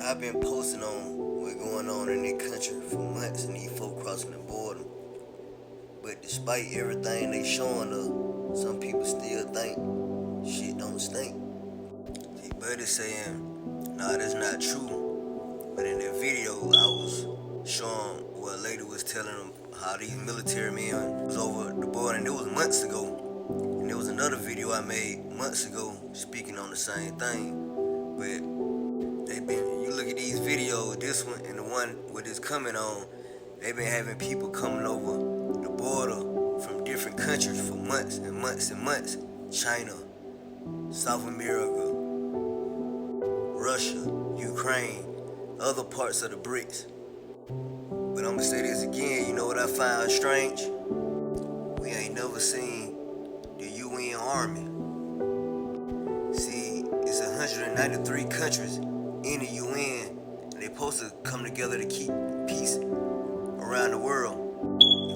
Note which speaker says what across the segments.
Speaker 1: I've been posting on what's going on in this country for months and these folk crossing the border. But despite everything they showing us, some people still think shit don't stink. See, Buddy saying, nah, that's not true. But in that video, I was showing what a lady was telling them how these military men was over the border, and it was months ago. And there was another video I made months ago speaking on the same thing. But you look at these videos, this one and the one what is coming on, they've been having people coming over the border from different countries for months and months and months. China, South America, Russia, Ukraine, other parts of the BRICS. But I'm gonna say this again, you know what I find strange? We ain't never seen the UN Army. See, it's 193 countries in the UN, and they're supposed to come together to keep peace around the world.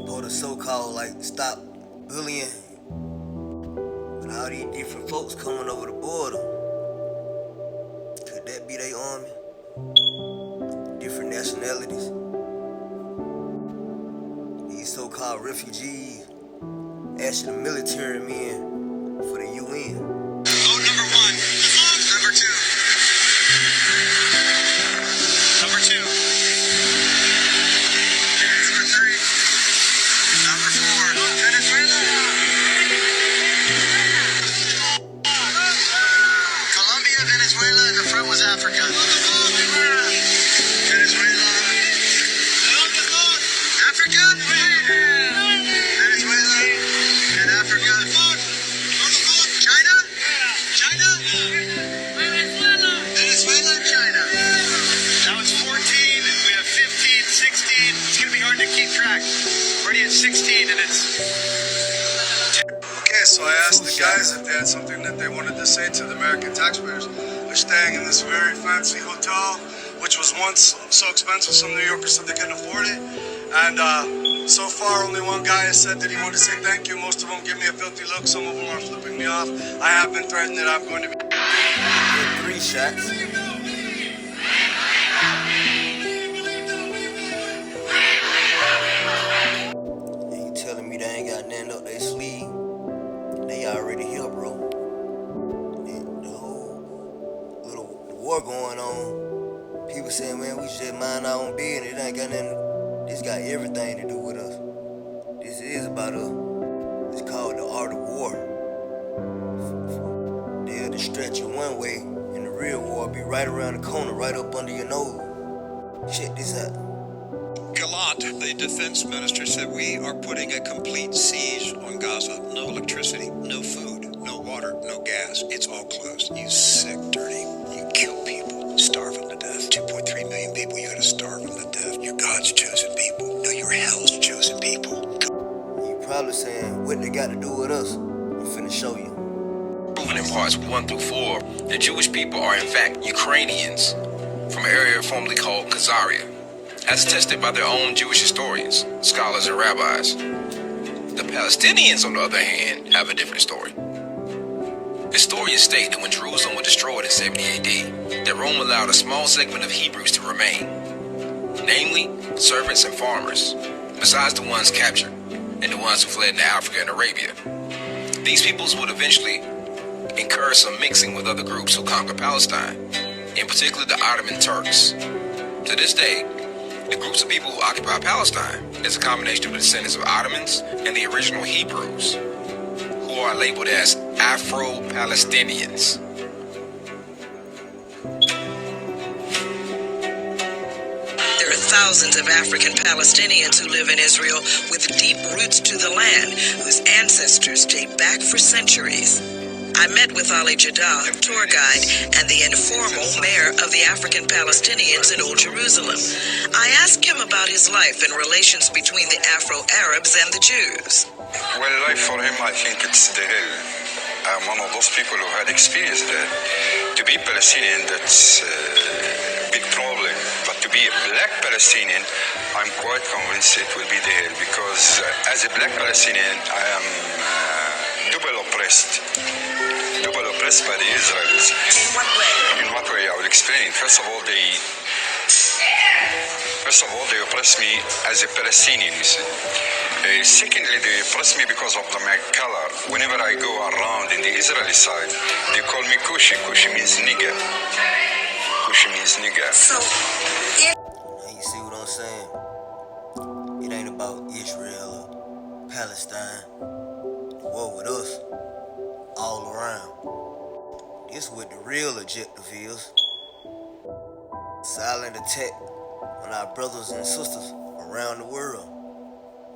Speaker 1: Or the so-called stop bullying. But all these different folks coming over the border, could that be their army? Different nationalities. These so-called refugees asking the military men for the UN.
Speaker 2: Vote number one. Number two. Number two. Number three. Number four. Venezuela. Colombia, Venezuela, and the front was Africa. Venezuela. Africa? Venezuela and Africa. China? China? Venezuela and China. Now it's 14, we have 15, 16. It's going to be hard to keep track. We're already at 16 and it's...
Speaker 3: Okay, so I asked the guys if they had something that they wanted to say to the American taxpayers. They're staying in this very fancy hotel, which was once so expensive some New Yorkers said they couldn't afford it. And so far, only one guy has said that he wanted to say thank you. Most of them give me a filthy look. Some of them are flipping me off. I have been threatened that I'm going to be...
Speaker 1: 3 shots. And you telling me they ain't got nothing up their sleeve? They already here, bro. The whole little war going on. People saying, man, we should mind our own business. It ain't got nothing. This got everything to do with us. This is about us. It's called the art of war. They'll stretch you one way, and the real war will be right around the corner, right up under your nose. Check this out.
Speaker 4: Gallant, the defense minister, said we are putting a complete siege on Gaza. No electricity, no food, no water, no gas. It's all closed. You sick, dirty. You kill people, starve them to death. 2.3 million people, you gotta starve them to death. You're God's chosen people. No, you're hell's chosen people.
Speaker 1: You probably saying, what they got to do with us? I'm finna show you.
Speaker 5: Proven in parts 1 through 4, the Jewish people are in fact Ukrainians from an area formerly called Khazaria, as attested by their own Jewish historians, scholars, and rabbis. The Palestinians, on the other hand, have a different story. Historians state that when Jerusalem was destroyed in 70 AD, that Rome allowed a small segment of Hebrews to remain, namely servants and farmers, besides the ones captured and the ones who fled into Africa and Arabia. These peoples would eventually incur some mixing with other groups who conquered Palestine, in particular the Ottoman Turks. To this day, the groups of people who occupy Palestine is a combination of the descendants of Ottomans and the original Hebrews, who are labeled as Afro-Palestinians.
Speaker 6: There are thousands of African Palestinians who live in Israel with deep roots to the land, whose ancestors date back for centuries. I met with Ali Jaddah, tour guide, and the informal mayor of the African Palestinians in Old Jerusalem. I asked him about his life and relations between the Afro-Arabs and the Jews.
Speaker 7: Well, life for him, I think it's the hell. I'm one of those people who had experienced that. To be Palestinian, that's a big problem. But to be a black Palestinian, I'm quite convinced it will be the hell. Because as a black Palestinian, I am double oppressed. double oppressed by the Israelis.
Speaker 6: In what way?
Speaker 7: In what way? I will explain. First of all, they oppress me as a Palestinian, you see. Secondly, they oppress me because of my color. Whenever I go around in the Israeli side, they call me Kushi. Kushi means nigger. Kushi means nigger.
Speaker 6: So,
Speaker 1: Now you see what I'm saying? It ain't about Israel or Palestine. The war with us, all around. This what the real objective is. Silent attack on our brothers and sisters around the world.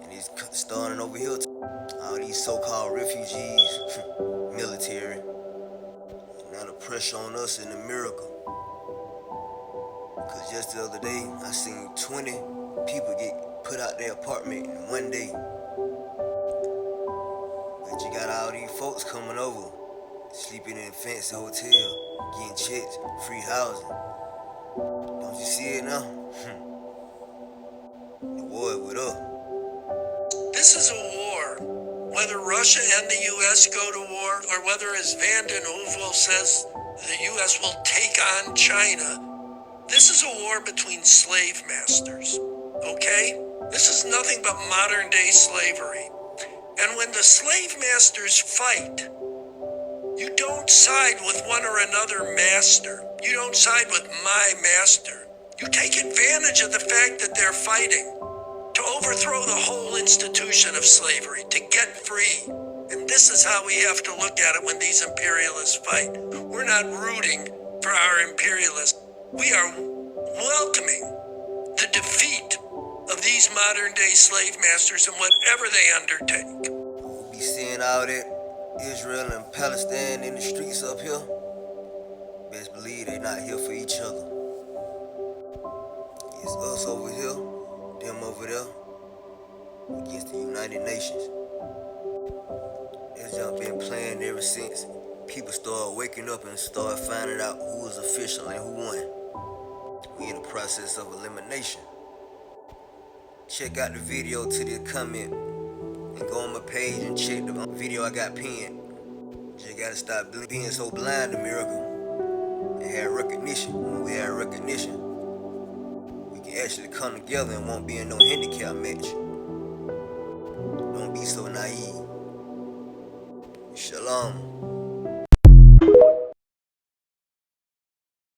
Speaker 1: And it's starting over here. All these so-called refugees, military. And now the pressure on us is a miracle. Because just the other day, I seen 20 people get put out their apartment in one day. But you got all these folks coming over, sleeping in a fancy hotel, getting checks, free housing. Don't you see it now? The war with us.
Speaker 8: This is a war. Whether Russia and the U.S. go to war, or whether, as Vanden Heuvel says, the U.S. will take on China, this is a war between slave masters, okay? This is nothing but modern-day slavery. And when the slave masters fight, you don't side with one or another master. You don't side with my master. You take advantage of the fact that they're fighting to overthrow the whole institution of slavery, to get free. And this is how we have to look at it when these imperialists fight. We're not rooting for our imperialists. We are welcoming the defeat of these modern-day slave masters in whatever they undertake.
Speaker 1: We'll be seeing all that Israel and Palestine in the streets up here. Best believe they not here for each other. It's us over here, them over there, against the United Nations. This junk been playing ever since people started waking up and started finding out who was official and who won. We in the process of elimination. Check out the video to the comment and go on my page and check the video I got pinned. Just gotta stop being so blind to miracle and have recognition. When we have recognition, we can actually come together and won't be in no handicap match. Don't be so naive. Shalom.